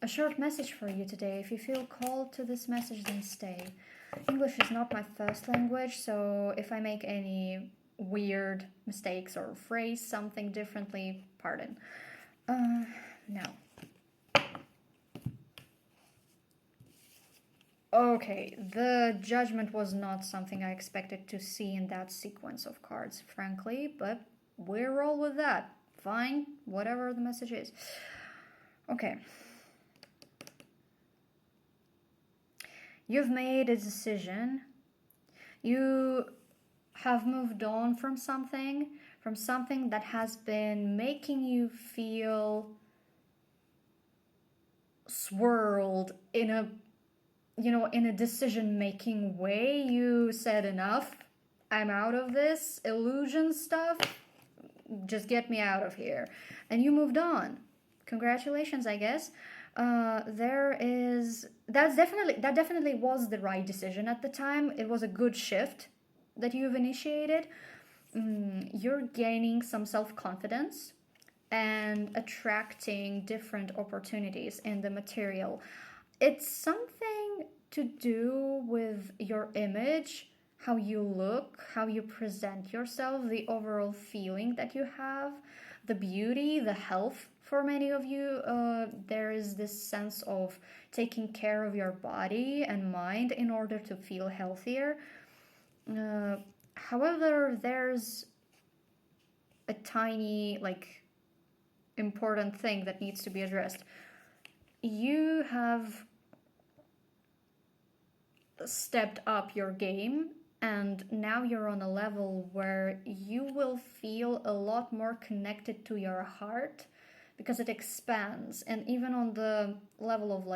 A short message for you today. If you feel called to this message, then stay. English is not my first language, so if I make any weird mistakes or phrase something differently, pardon. Now. Okay, the judgment was not something I expected to see in that sequence of cards, frankly, but we'll roll with that. Fine, whatever the message is. Okay. You've made a decision. You have moved on from something that has been making you feel swirled in a decision-making way. You said enough. I'm out of this illusion stuff. Just get me out of here. And you moved on. Congratulations, I guess. That definitely was the right decision at the time. It was a good shift that you've initiated. You're gaining some self-confidence and attracting different opportunities in the material. It's something to do with your image, how you look, how you present yourself, the overall feeling that you have, the beauty, the health. For many of you, there is this sense of taking care of your body and mind in order to feel healthier. However, there's a tiny, important thing that needs to be addressed. You have stepped up your game, and now you're on a level where you will feel a lot more connected to your heart because it expands. And even on the level of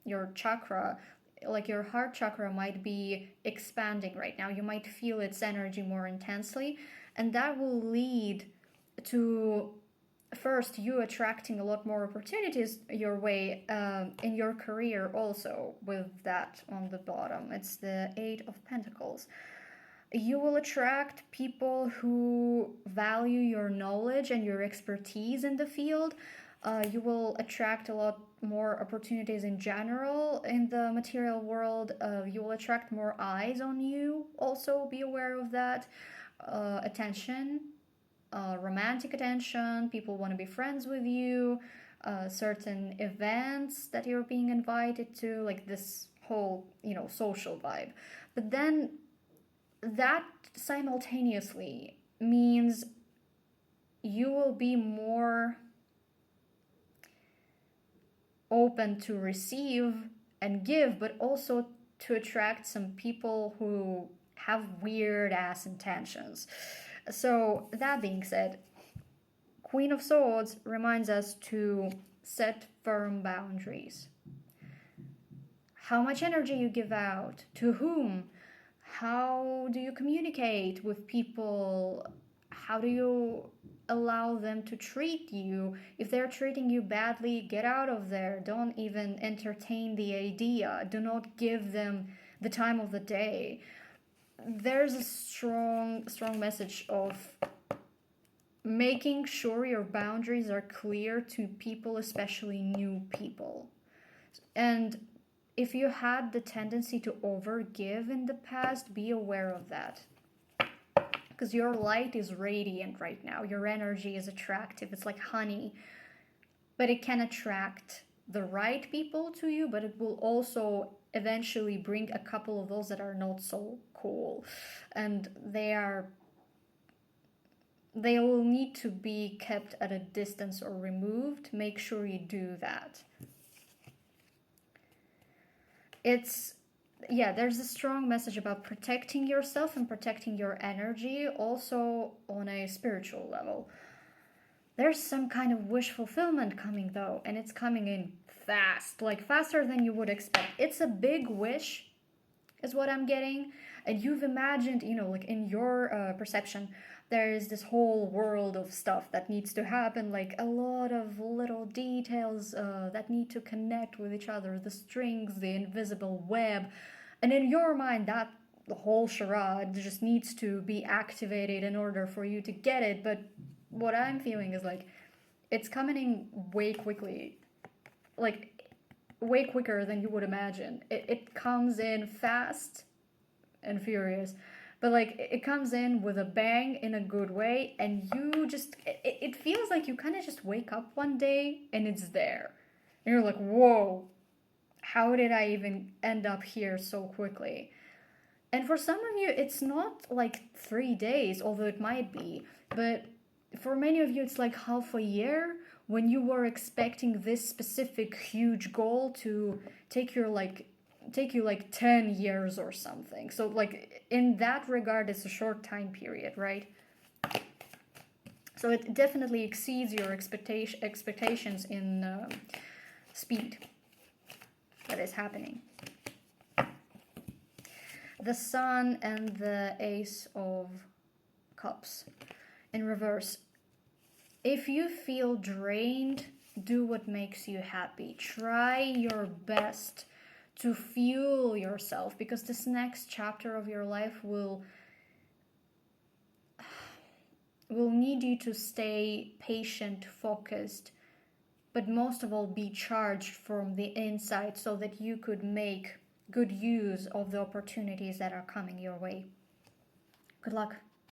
your chakra, your heart chakra might be expanding right now. You might feel its energy more intensely, and that will lead to first you attracting a lot more opportunities your way in your career also. With that on the bottom, it's the Eight of Pentacles. You will attract people who value your knowledge and your expertise in the field. You will attract a lot more opportunities in general in the material world. You will attract more eyes on you. Also, be aware of that. Attention, romantic attention. People want to be friends with you. Certain events that you're being invited to, like this whole, social vibe. But then that simultaneously means you will be more open to receive and give, but also to attract some people who have weird ass intentions. So that being said, Queen of Swords reminds us to set firm boundaries. How much energy you give out, to whom, how do you communicate with people, how do you allow them to treat you. If they're treating you badly, get out of there. Don't even entertain the idea. Do not give them the time of the day. There's a strong message of making sure your boundaries are clear to people, especially new people. And if you had the tendency to overgive in the past, be aware of that. Because your light is radiant right now. Your energy is attractive. It's like honey. But it can attract the right people to you, but it will also eventually bring a couple of those that are not so cool. And they will need to be kept at a distance or removed. Make sure you do that. There's a strong message about protecting yourself and protecting your energy, also on a spiritual level. There's some kind of wish fulfillment coming though, and it's coming in fast, faster than you would expect. It's a big wish, is what I'm getting. And you've imagined, in your perception, there's this whole world of stuff that needs to happen, a lot of little details that need to connect with each other, the strings, the invisible web. And in your mind, that the whole charade just needs to be activated in order for you to get it. But what I'm feeling is it's coming in way quickly. way quicker than you would imagine. It comes in fast and furious, but like it comes in with a bang in a good way, and you just it feels like you kind of just wake up one day and it's there, and you're like, whoa, how did I even end up here so quickly? And for some of you, it's not like 3 days, although it might be, but for many of you, it's like half a year when you were expecting this specific huge goal to take your like take you like 10 years or something. So like in that regard, it's a short time period, right? So it definitely exceeds your expectations in speed that is happening. The Sun and the Ace of Cups in reverse. If you feel drained, do what makes you happy. Try your best to fuel yourself, because this next chapter of your life will need you to stay patient, focused, but most of all be charged from the inside so that you could make good use of the opportunities that are coming your way. Good luck.